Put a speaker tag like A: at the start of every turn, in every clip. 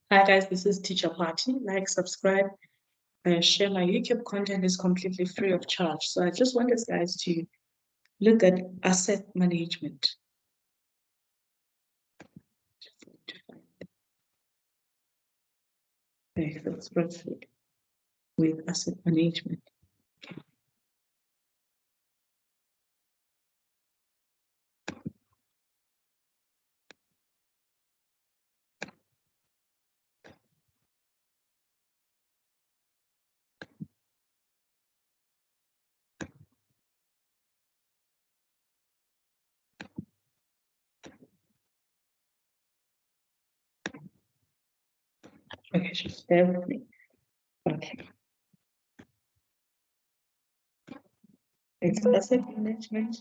A: Hi guys, this is Teacher Party. Like, subscribe, and share. My YouTube content is completely free of charge. So I just want us guys to look at asset management. Okay, let's proceed with asset management. Okay, just bear with me. Okay. It's asset management.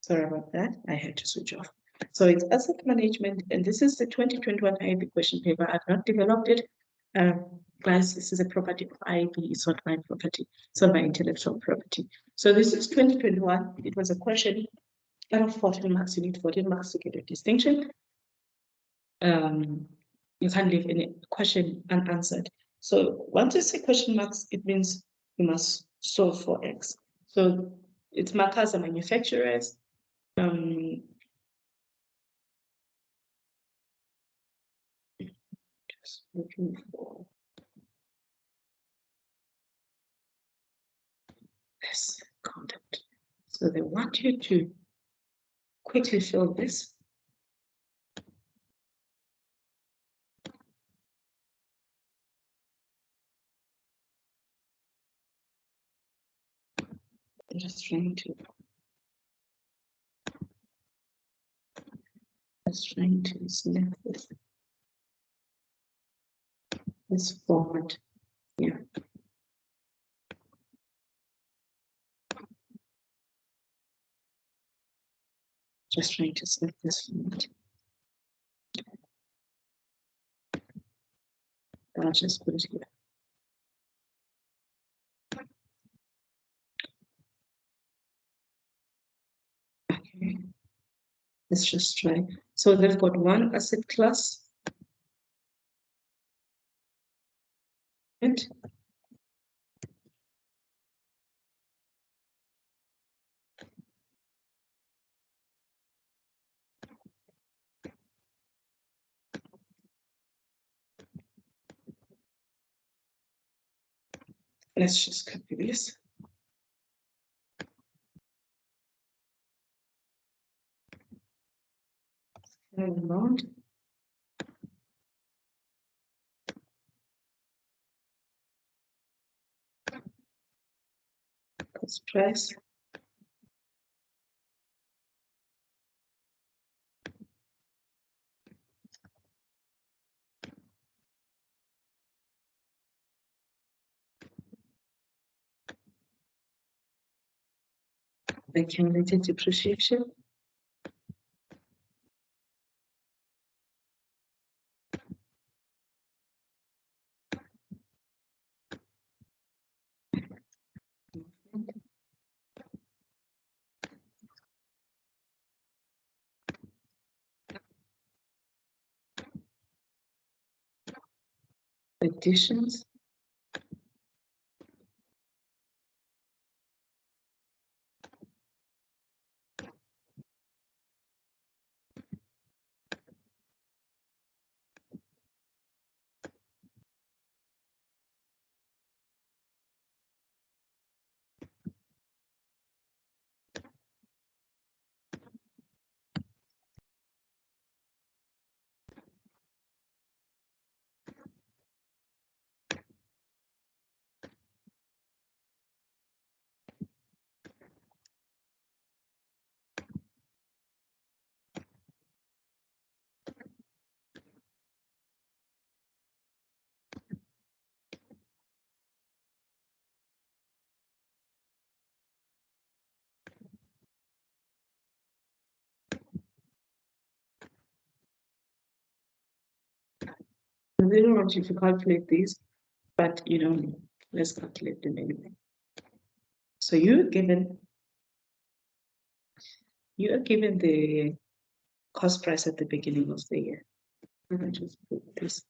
A: Sorry about that. I had to switch off. So it's asset management, and this is the 2021 IEB question paper. I've not developed it. Guys, this is a property of IEB. It's not my property. It's not my intellectual property. So this is 2021. It was a question out of 14 marks. You need 14 marks to get a distinction. You can't leave any question unanswered. So once you say question marks, it means you must solve for X. So its markers are manufacturers. Just looking for this content. So they want you to quickly fill this. I'm just trying to select this format here. Just trying to select this format. I'll just put it here. Okay. Let's just try. So they've got one asset class. And let's just copy this. Amount. Cost price. Accumulated depreciation. Additions. They don't want you to calculate these, but let's calculate them anyway. So you're given you are given the cost price at the beginning of the year. I'm going to just put this.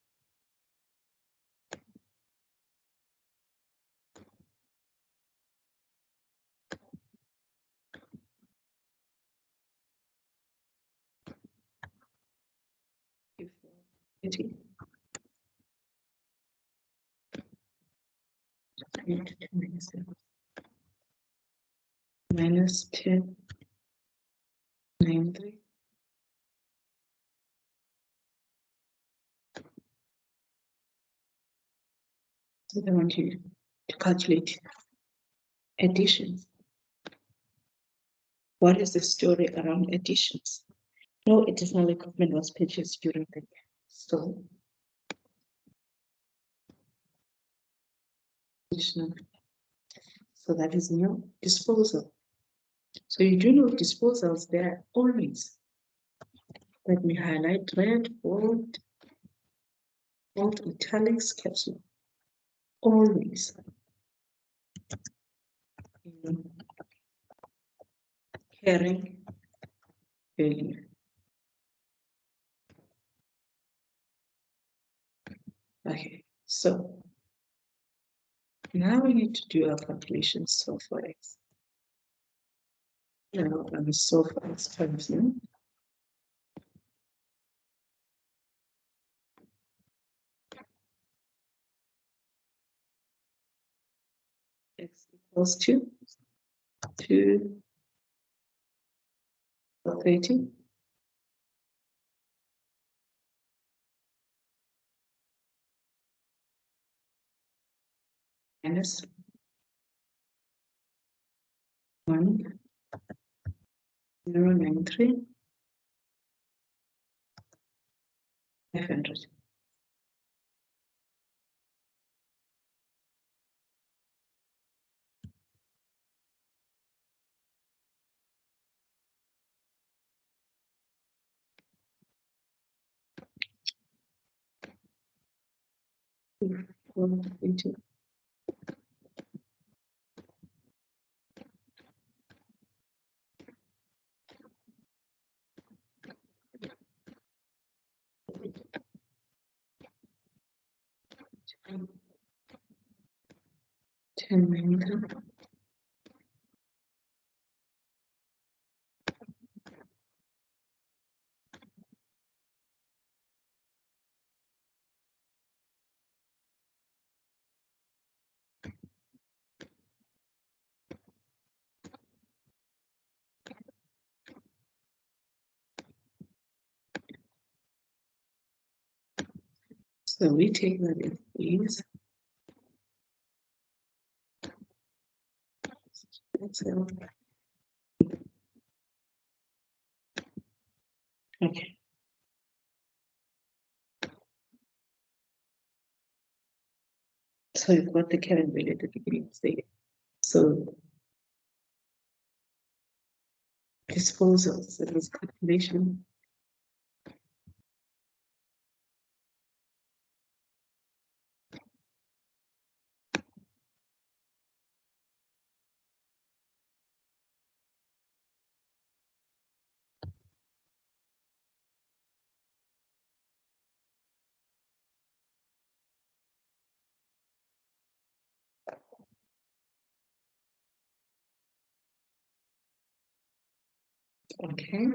A: Minus 10.93. So I want you to calculate additions. What is the story around additions? No additional equipment was purchased during the year. So additional. So that is new disposal. So you do know disposals, there are always. Let me highlight red, bold, italics, caps lock. Always. Carrying value. Okay, so now we need to do our calculations. So for x, now I'm so for x times n. X equals 2 30 minus 1,093 500. Into 10 So we take that as is. Okay. So you've got the current value at the beginning of the year. So disposals, that is calculation. Okay.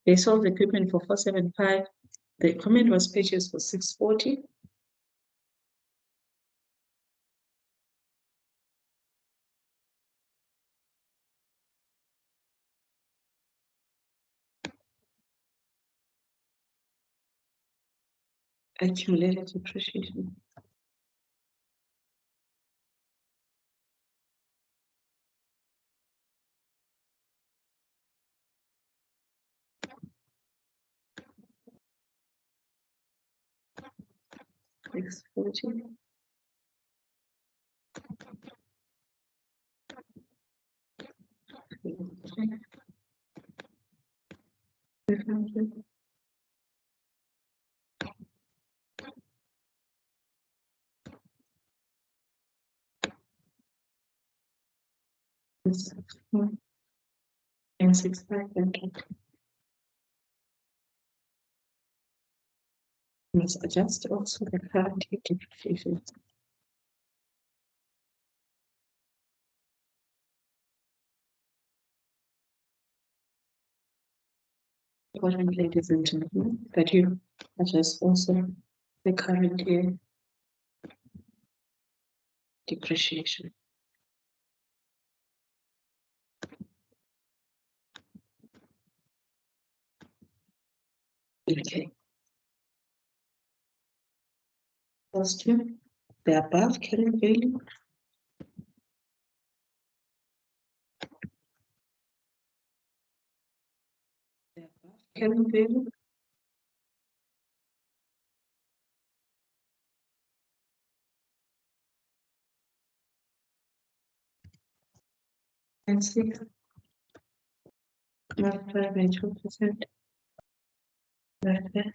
A: They sold the equipment for 475. The equipment was purchased for 640. Accumulated depreciation. Six 40. This 965 and must adjust also the current year depreciation. Important, ladies and gentlemen, that you adjust also the current year depreciation. Okay. First one, the above carrying value. The above carrying value. And 6 multiplied by 2%. Right there.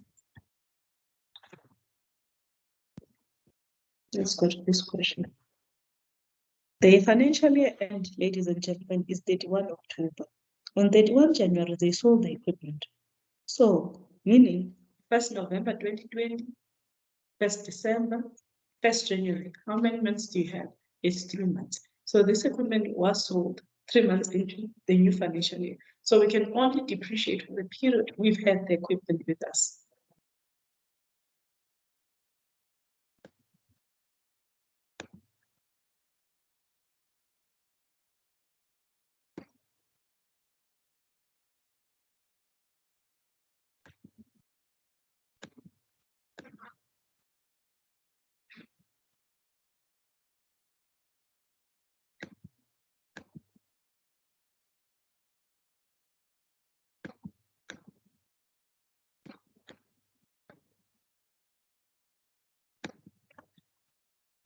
A: Let's go to this question. The financial year end, ladies and gentlemen, is 31 October. On 31 January, they sold the equipment. So, meaning 1st November 2020, 1st December, 1st January. How many months do you have? It's 3 months. So this equipment was sold 3 months into the new financial year. So we can only depreciate for the period we've had the equipment with us.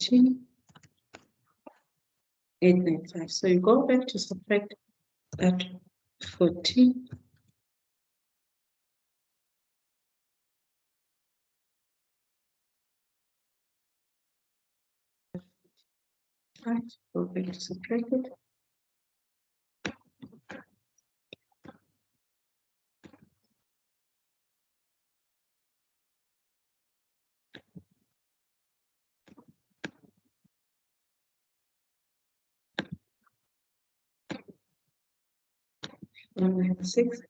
A: Two, 895. So you go back to subtract that 14. Go back to subtract it. And we have 6.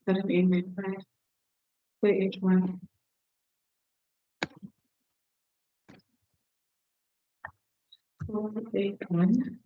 A: That is 895. 481. 481.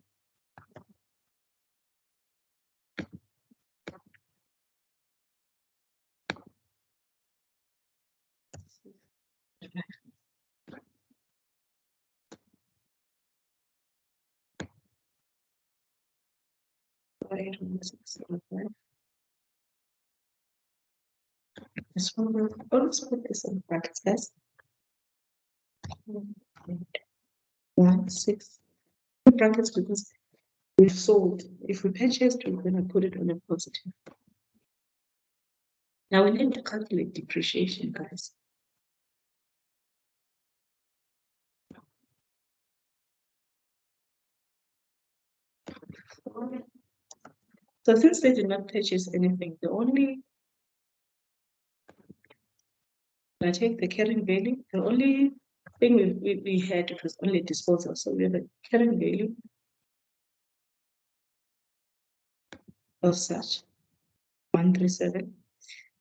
A: This one will always put this in brackets. 1, 6. Brackets because we've sold. If we purchased, we're going to put it on a positive. Now we need to calculate depreciation, guys. So since they did not purchase anything, the only I take the carrying value, the only thing we had, it was only disposal. So we have a carrying value of such 137.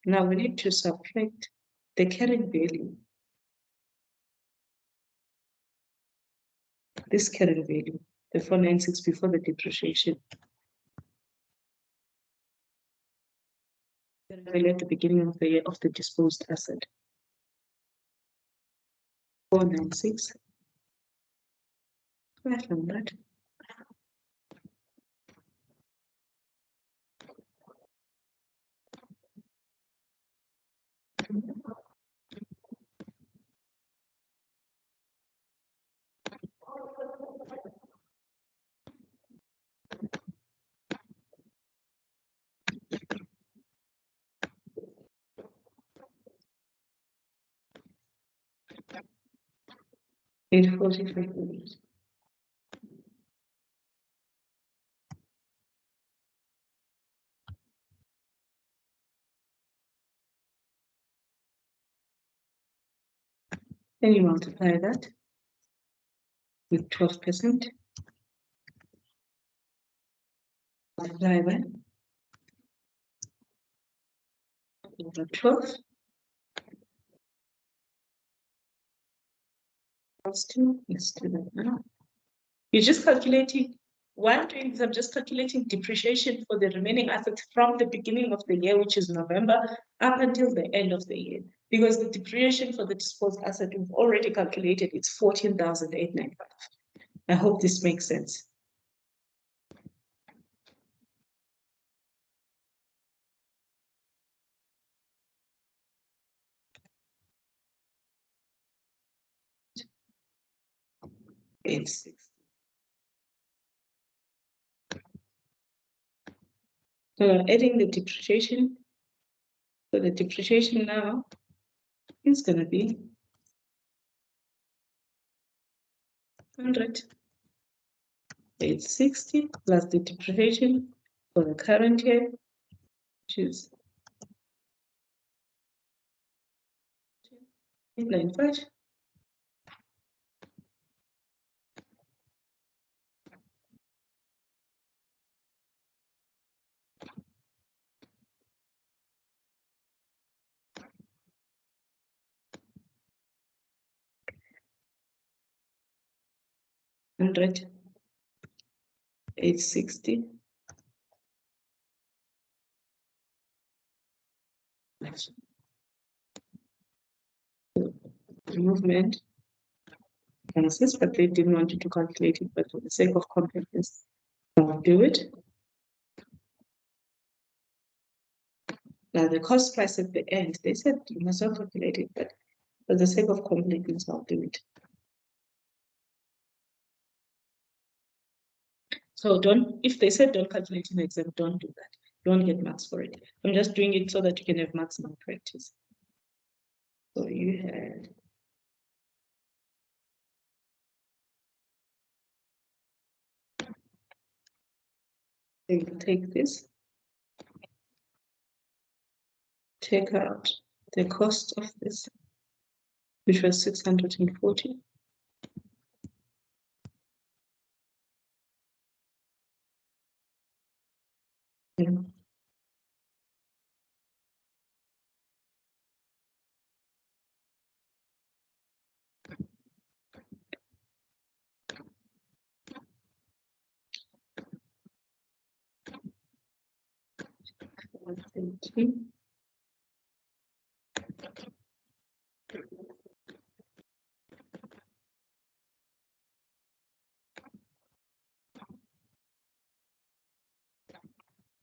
A: Now we need to subtract the carrying value, this carrying value, the 496 before the depreciation. The value at the beginning of the year of the disposed asset. 496. 500. 840. Then you multiply that with 12%. Multiply by over 12. Let's do that now. You're just calculating, while doing this, I'm just calculating depreciation for the remaining assets from the beginning of the year, which is November, up until the end of the year. Because the depreciation for the disposed asset we've already calculated, it's 14,895. I hope this makes sense. It's 60. So adding the depreciation. So the depreciation now is going to be 100. It's 60 plus the depreciation for the current year, which is 895. 100. 860. Movement consists, but they didn't want you to calculate it, but for the sake of completeness, I'll do it. Now the cost price at the end, they said you must not calculate it, but for the sake of completeness, I'll do it. So if they said don't calculate in the exam, don't do that. You won't get marks for it. I'm just doing it so that you can have maximum practice. So you had take this, take out the cost of this, which was 640. Yeah.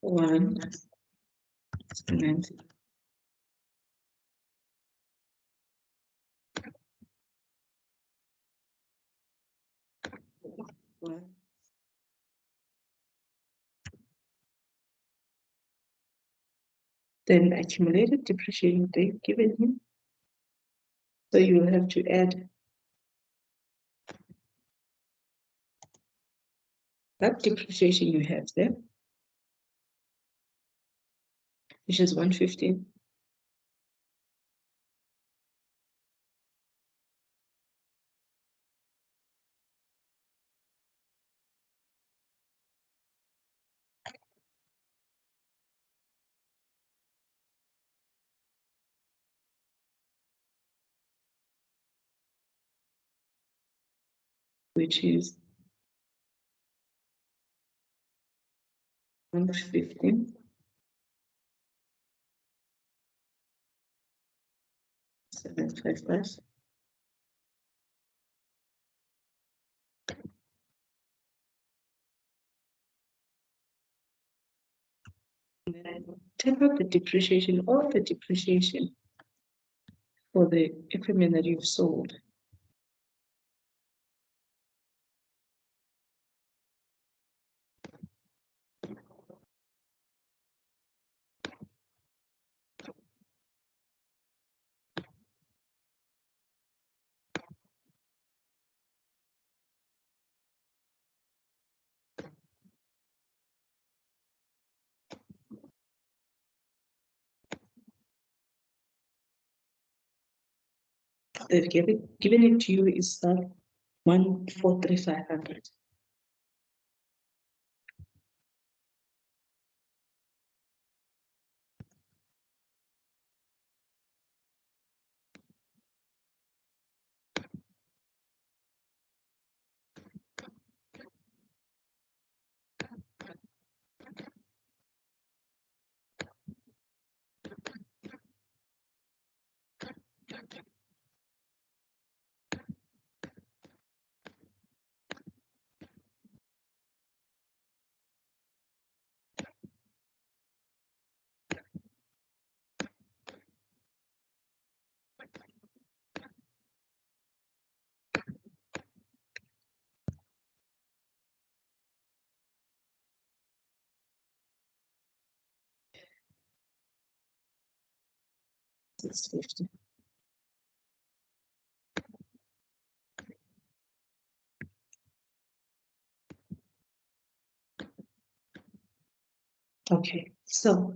A: One. Then accumulated depreciation they've given you. So you will have to add that depreciation you have there, which is 115. Which is 115. 755. Take out the depreciation, all the depreciation for the equipment that you've sold. they've given it to you is 143,500. $650. Okay, so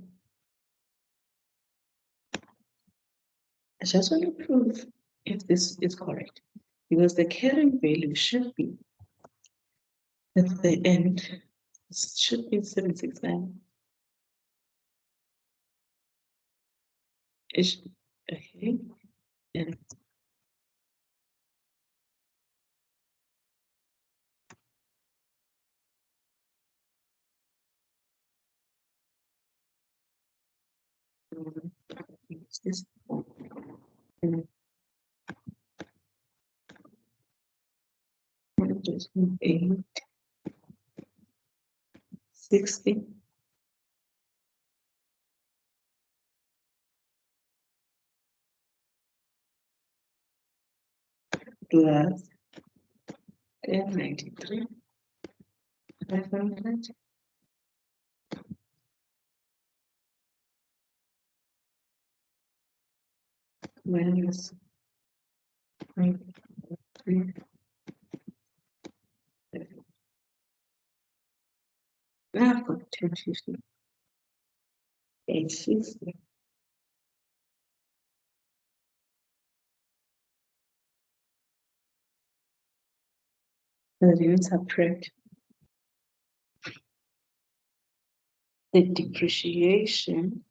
A: I just want to prove if this is correct, because the carrying value should be at the end, it should be 769. Okay, and it's this. And just 860 plus 1093 500 minus 93. I've got 1050. 860. And then subtract the depreciation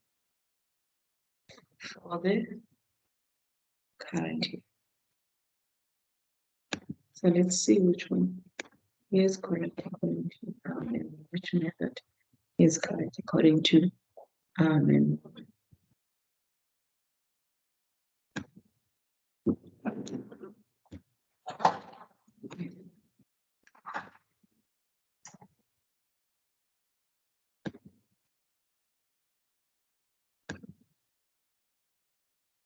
A: for the current year. So let's see which one is correct according to and which method is correct according to and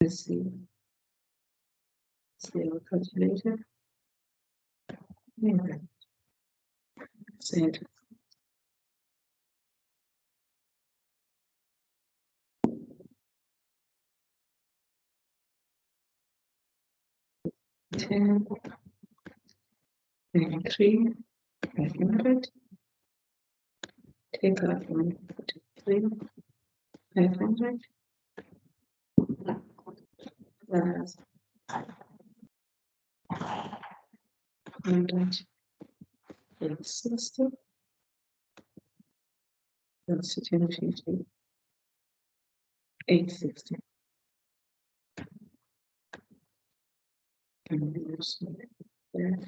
A: let's see our calculator. Yeah. Set 10, 93, 500, take out 143, 500, plus 100, 860, plus 1050, 860. And there's that.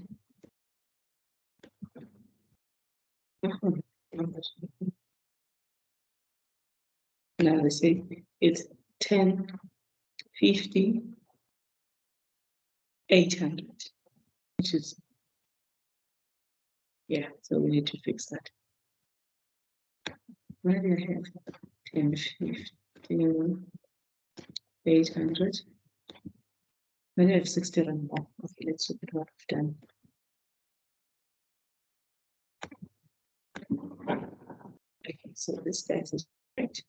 A: Now they say it's 10, 50, 800, which is, yeah, so we need to fix that. Where do I have 10, 15, 800? Where do I have 60 and more? Okay, let's look at what we've done. Okay, so this guy is right.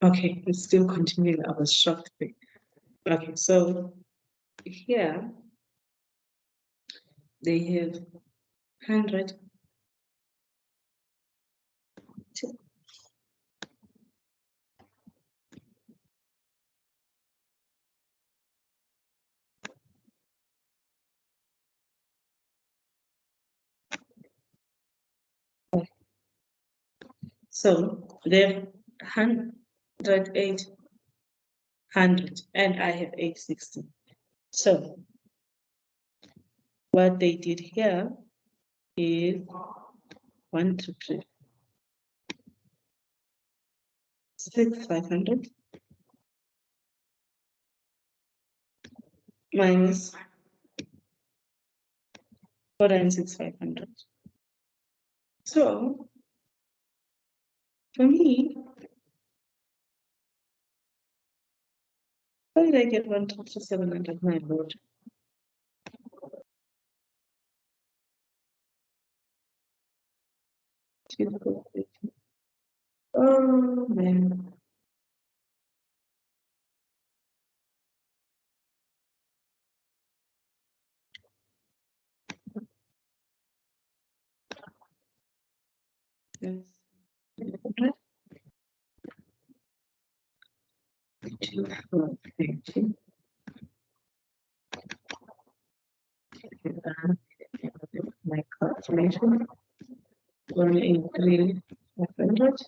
A: Okay, it's still continuing. I was shocked. Okay, so here they have 100. So they have 108, 100, and I have 860. So what they did here is 1,500 minus 4,6,500. So for me, how did I get 1,700? My lord. Oh man. Yes. 2,450. My calculation. 1,830,500.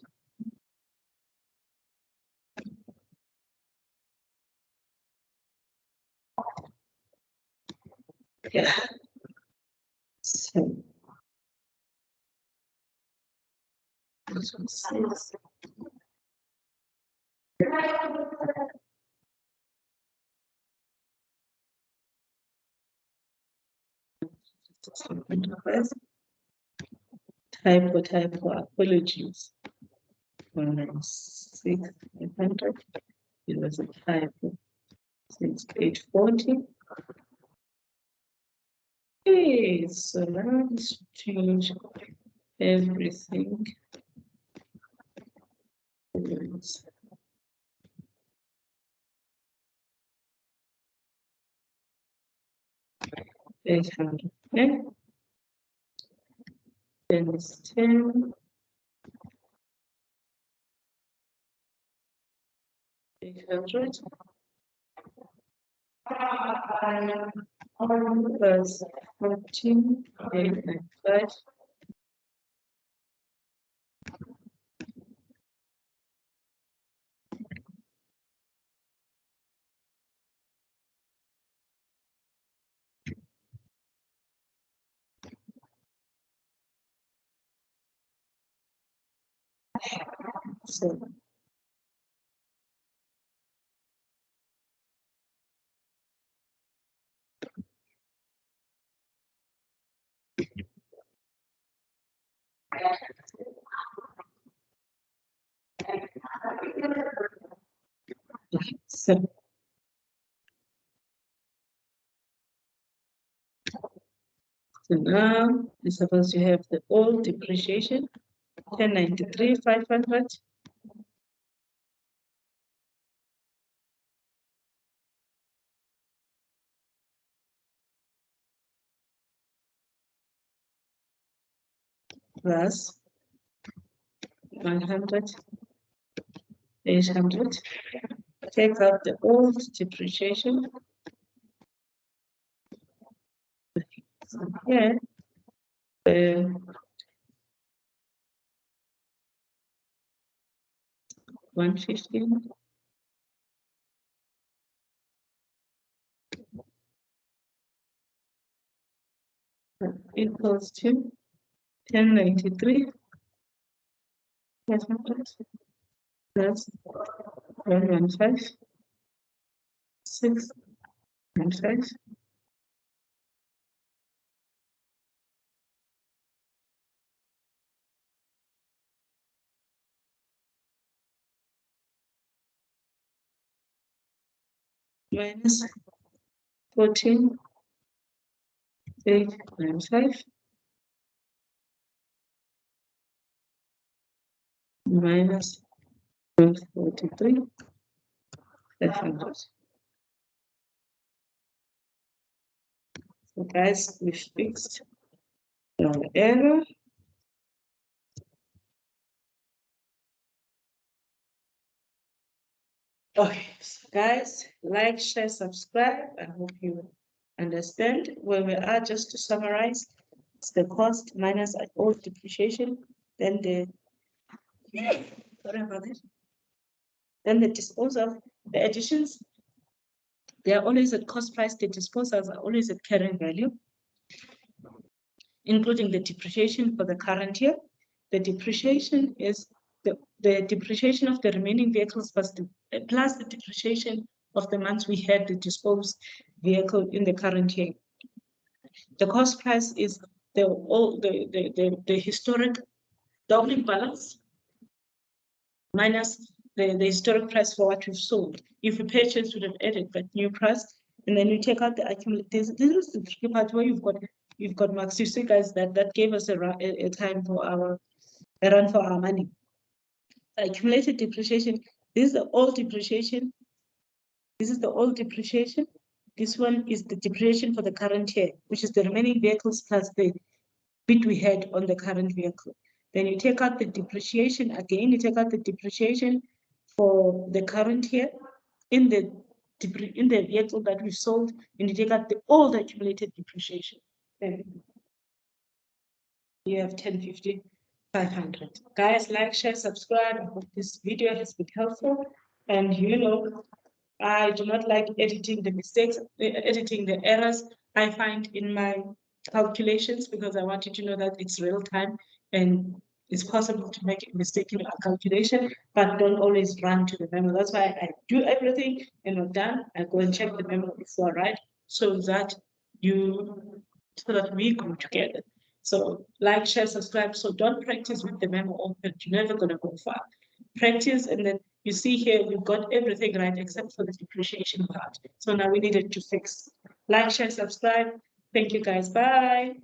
A: Yeah. So this one says typo, apologies. 1,6,500. It was a typo. 6,840. Okay, so now let's change everything. 800. Okay. Then it's 10. 800. Plus 14. 895. So so now you're supposed to have the old depreciation, 1093,500. Plus 100, 800. Take out the old depreciation. So here, 115. Equals to 1093. 500 plus 115. 615. Minus 14,895 minus 43, 500. So guys, we fixed our error. Okay, so guys, like, share, subscribe. I hope you understand where we are. Just to summarize, it's the cost minus all depreciation, then the sorry about that. Then the disposal, the additions, they are always at cost price. The disposals are always at carrying value, including the depreciation for the current year. The depreciation is the depreciation of the remaining vehicles plus the depreciation of the months we had the disposed vehicle in the current year. The cost price is the historic opening balance minus the historic price for what we've sold. If we purchased, we would have added that new price, and then you take out the accumulated. This is the tricky part where you've got max. You see, guys, that gave us a time for a run for our money. Accumulated depreciation. This is the old depreciation. This is the old depreciation. This one is the depreciation for the current year, which is the remaining vehicles plus the bit we had on the current vehicle. Then you take out the depreciation again. You take out the depreciation for the current year in the vehicle that we sold, and you take out the old accumulated depreciation. Then you have 1050, 500. Guys, like, share, subscribe. I hope this video has been helpful. And I do not like editing the mistakes, editing the errors I find in my calculations, because I want you to know that it's real time and it's possible to make a mistake in a calculation, but don't always run to the memo. That's why I do everything, and when I'm done, I go and check the memo before I write, so that we go together. So like, share, subscribe. So don't practice with the memo open. You're never going to go far. Practice, and then you see here, we've got everything right except for the depreciation part. So now we needed to fix. Like, share, subscribe. Thank you guys. Bye.